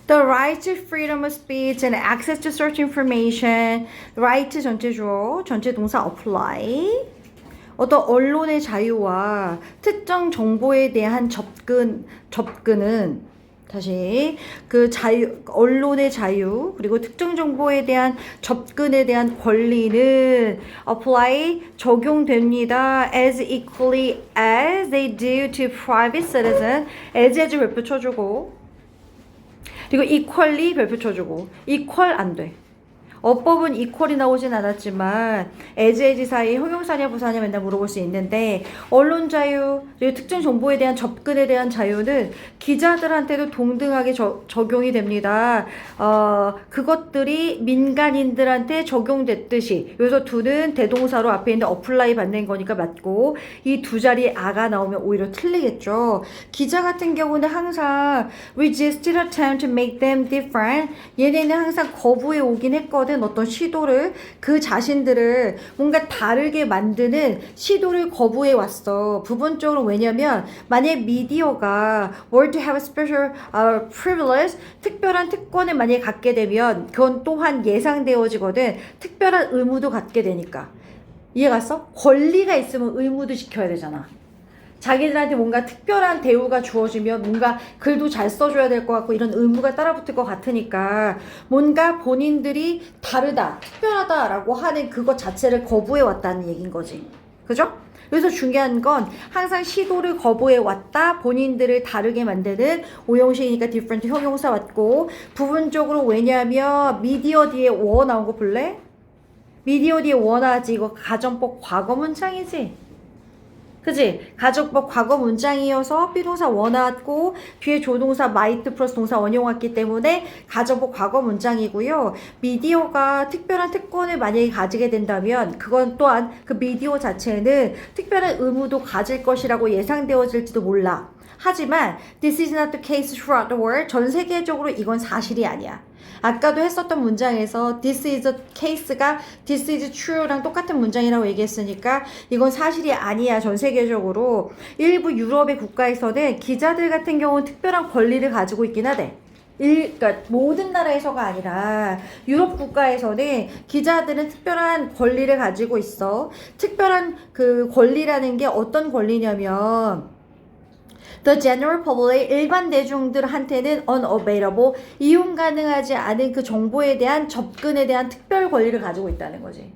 The right to freedom of speech and access to search information. right 전체 주어, 전체 동사 apply. 어떤 언론의 자유와 특정 정보에 대한 접근은 다시 그 자유, 언론의 자유 그리고 특정 정보에 대한 접근에 대한 권리는 apply 적용됩니다. as equally as they do to private citizen. as 별표 쳐주고 그리고 equally 별표 쳐주고 equal 안 돼. 어법은 equal이 나오진 않았지만 as 사이 형용사냐 부사냐 맨날 물어볼 수 있는데 언론 자유 그리고 특정 정보에 대한 접근에 대한 자유는 기자들한테도 동등하게 적용이 됩니다. 그것들이 민간인들한테 적용됐듯이 여기서 do는 대동사로 앞에 있는 apply 받는 거니까 맞고 이 두 자리에 a가 나오면 오히려 틀리겠죠. 기자 같은 경우는 항상 resisted attempt to make them different. 얘네는 항상 거부해 오긴 했거든. 어떤 시도를 그 자신들을 뭔가 다르게 만드는 시도를 거부해 왔어. 부분적으로 왜냐면 만약에 미디어가 were to have a special privilege 특별한 특권을 만약에 갖게 되면 그건 또한 예상되어지거든. 특별한 의무도 갖게 되니까. 이해 갔어? 권리가 있으면 의무도 지켜야 되잖아. 자기들한테 뭔가 특별한 대우가 주어지면 뭔가 글도 잘 써줘야 될 것 같고 이런 의무가 따라붙을 것 같으니까 뭔가 본인들이 다르다, 특별하다라고 하는 그것 자체를 거부해왔다는 얘기인 거지. 그죠? 그래서 중요한 건 항상 시도를 거부해왔다, 본인들을 다르게 만드는 오형식이니까 different 형용사 왔고 부분적으로 왜냐하면 미디어 뒤에 워 나온 거 볼래? 미디어 뒤에 워 나지 이거 가정법 과거 문장이지? 그치? 가정법 과거 문장이어서 비동사 원왔고 뒤에 조동사 might 플러스 동사 원형 왔기 때문에 가정법 과거 문장이고요. 미디어가 특별한 특권을 만약에 가지게 된다면 그건 또한 그 미디어 자체는 특별한 의무도 가질 것이라고 예상되어질지도 몰라. 하지만 this is not the case throughout the world. 전 세계적으로 이건 사실이 아니야. 아까도 했었던 문장에서 this is a case가 this is true랑 똑같은 문장이라고 얘기했으니까 이건 사실이 아니야. 전 세계적으로 일부 유럽의 국가에서는 기자들 같은 경우는 특별한 권리를 가지고 있긴 하대. 그러니까 모든 나라에서가 아니라 유럽 국가에서는 기자들은 특별한 권리를 가지고 있어. 특별한 그 권리라는 게 어떤 권리냐면 The general public, 일반 대중들한테는 unavailable, 이용 가능하지 않은 그 정보에 대한 접근에 대한 특별 권리를 가지고 있다는 거지.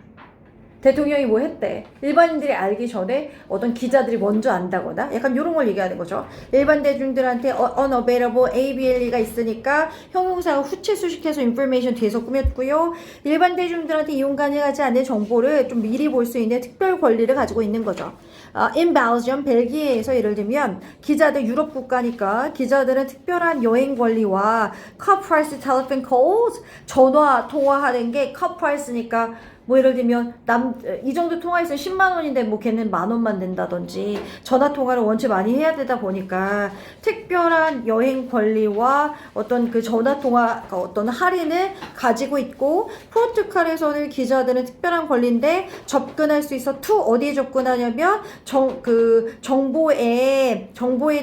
대통령이 뭐 했대? 일반인들이 알기 전에 어떤 기자들이 먼저 안다거나 약간 이런 걸 얘기하는 거죠. 일반 대중들한테 unavailable, ABLE가 있으니까 형용사가 후체 수식해서 information 뒤에서 꾸몄고요. 일반 대중들한테 이용 가능하지 않은 정보를 좀 미리 볼 수 있는 특별 권리를 가지고 있는 거죠. In Belgium, 벨기에에서 예를 들면 기자들 유럽 국가니까 기자들은 특별한 여행 권리와 cut price telephone calls 전화 통화하는 게 cut price니까 뭐 예를 들면 이 정도 통화했으면 10만 원인데 뭐 걔는 만 원만 낸다든지 전화 통화를 원체 많이 해야 되다 보니까 특별한 여행 권리와 어떤 그 전화 통화 어떤 할인을 가지고 있고 포르투갈에서는 기자들은 특별한 권리인데 접근할 수 있어. to 어디에 접근하냐면 정보에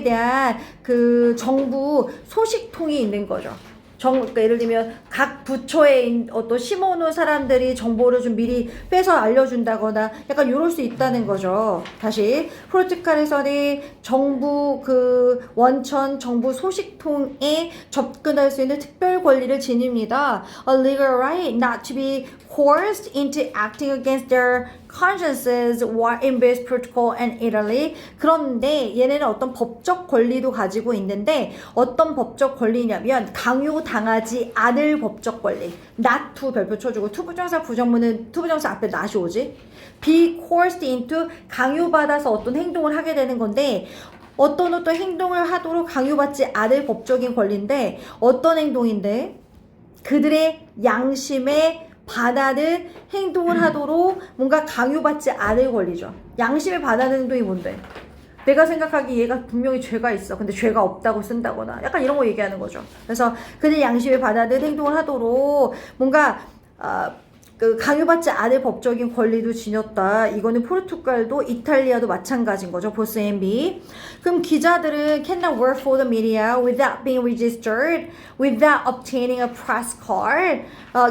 대한 그 정부 소식통이 있는 거죠. 그러니까 예를 들면 각 부처에 어떤 심어놓은 사람들이 정보를 좀 미리 빼서 알려준다거나 약간 이럴 수 있다는 거죠. 다시 포르투갈에서는 정부 그 원천 정부 소식통에 접근할 수 있는 특별 권리를 지닙니다. A legal right not to be coerced into acting against their consciences while in base protocol and Italy. 그런데 얘네는 어떤 법적 권리도 가지고 있는데 어떤 법적 권리냐면 강요당하지 않을 법적 권리. not to 별표 쳐주고 투부정사 부정문은 투부정사 앞에 not이 오지. be coerced into 강요받아서 어떤 행동을 하게 되는 건데 어떤 행동을 하도록 강요받지 않을 법적인 권리인데 어떤 행동인데 그들의 양심에 반하는 행동을 하도록 뭔가 강요받지 않을 권리죠. 양심에 반하는 행동이 뭔데? 내가 생각하기에 얘가 분명히 죄가 있어. 근데 죄가 없다고 쓴다거나 약간 이런 거 얘기하는 거죠. 그래서 그들 양심에 반하는 행동을 하도록 뭔가 그 강요받지 않을 법적인 권리도 지녔다. 이거는 포르투갈도 이탈리아도 마찬가지인 거죠. 보스 MB. 그럼 기자들은 cannot work for the media without being registered, without obtaining a press card.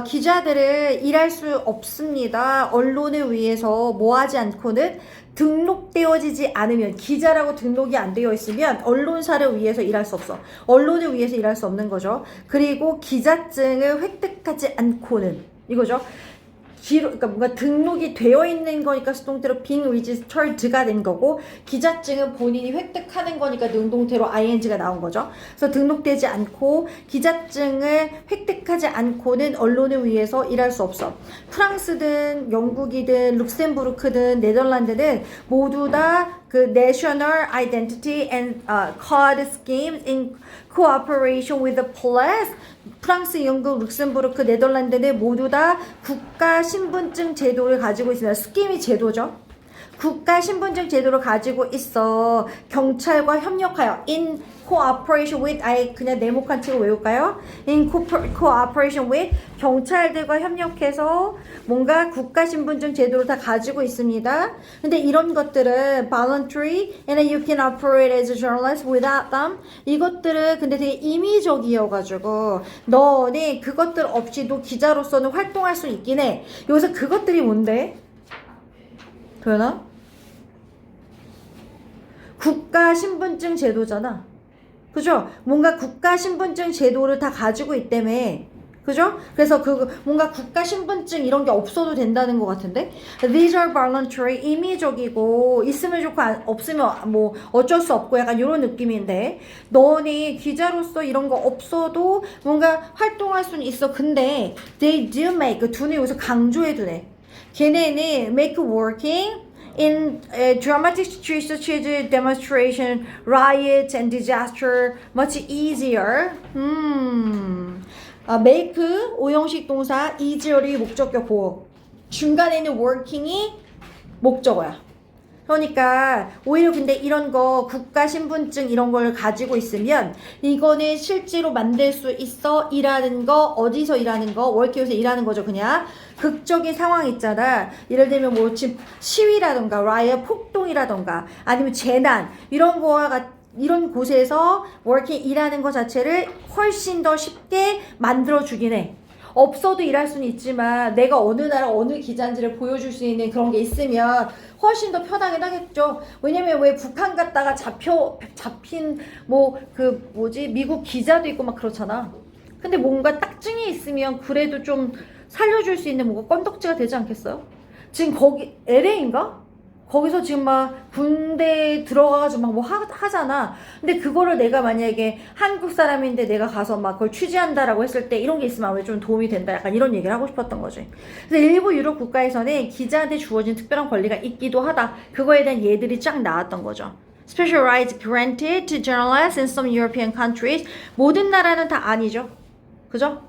기자들은 일할 수 없습니다. 언론을 위해서 뭐 하지 않고는 등록되어지지 않으면, 기자라고 등록이 안 되어 있으면 언론사를 위해서 일할 수 없어. 언론을 위해서 일할 수 없는 거죠. 그리고 기자증을 획득하지 않고는, 이거죠. 그러니까 뭔가 등록이 되어 있는 거니까 수동태로 being registered가 된 거고, 기자증은 본인이 획득하는 거니까 능동태로 ing가 나온 거죠. 그래서 등록되지 않고 기자증을 획득하지 않고는 언론을 위해서 일할 수 없어. 프랑스든 영국이든 룩셈부르크든 네덜란드는 모두 다 그 National Identity and Card Schemes in cooperation with the police. 프랑스, 영국, 룩셈부르크, 네덜란드는 모두 다 국가 신분증 제도를 가지고 있습니다. 스킴이 제도죠. 국가 신분증 제도를 가지고 있어. 경찰과 협력하여 in cooperation with, 아예 그냥 네모칸 치고 외울까요? in cooperation with, 경찰들과 협력해서 뭔가 국가 신분증 제도를 다 가지고 있습니다. 근데 이런 것들은 voluntary and you can operate as a journalist without them. 이것들은 근데 되게 임의적이어가지고 너네 그것들 없이도 기자로서는 활동할 수 있긴 해. 여기서 그것들이 뭔데? 도연아? 국가 신분증 제도잖아. 그죠? 뭔가 국가 신분증 제도를 다 가지고 있다며. 그죠? 그래서 뭔가 국가 신분증 이런 게 없어도 된다는 것 같은데? These are voluntary, 임의적이고, 있으면 좋고, 없으면 뭐 어쩔 수 없고, 약간 이런 느낌인데, 너네 기자로서 이런 거 없어도 뭔가 활동할 수는 있어. 근데, they do make, 그 두는 여기서 강조해 두네. 걔네는 make working in dramatic situations such as demonstration, riots, and disaster much easier. make 오형식 동사, easier이 목적격 보호. 중간에 있는 working이 목적어야. 그러니까 오히려 근데 이런 거 국가 신분증 이런 걸 가지고 있으면 이거는 실제로 만들 수 있어. 일하는 거, 어디서 일하는 거, 월키에서 일하는 거죠. 그냥 극적인 상황 있잖아. 예를 들면 뭐 지금 시위라던가 라이엇 폭동이라던가 아니면 재난 이런 거와 이런 곳에서 working 일하는 거 자체를 훨씬 더 쉽게 만들어 주긴 해. 없어도 일할 수는 있지만 내가 어느 나라 어느 기자인지를 보여줄 수 있는 그런 게 있으면 훨씬 더 편하긴 하겠죠. 왜냐면 왜 북한 갔다가 잡힌 뭐 그 뭐지 미국 기자도 있고 막 그렇잖아. 근데 뭔가 딱증이 있으면 그래도 좀 살려줄 수 있는 뭔가 건덕지가 되지 않겠어요? 지금 거기 LA인가? 거기서 지금 막 군대에 들어가가지고 막 뭐 하잖아. 근데 그거를 내가 만약에 한국 사람인데 내가 가서 막 그걸 취재한다라고 했을 때 이런 게 있으면 왜 좀 도움이 된다. 약간 이런 얘기를 하고 싶었던 거지. 그래서 일부 유럽 국가에서는 기자한테 주어진 특별한 권리가 있기도 하다. 그거에 대한 예들이 쫙 나왔던 거죠. Special rights granted to journalists in some European countries. 모든 나라는 다 아니죠. 그죠?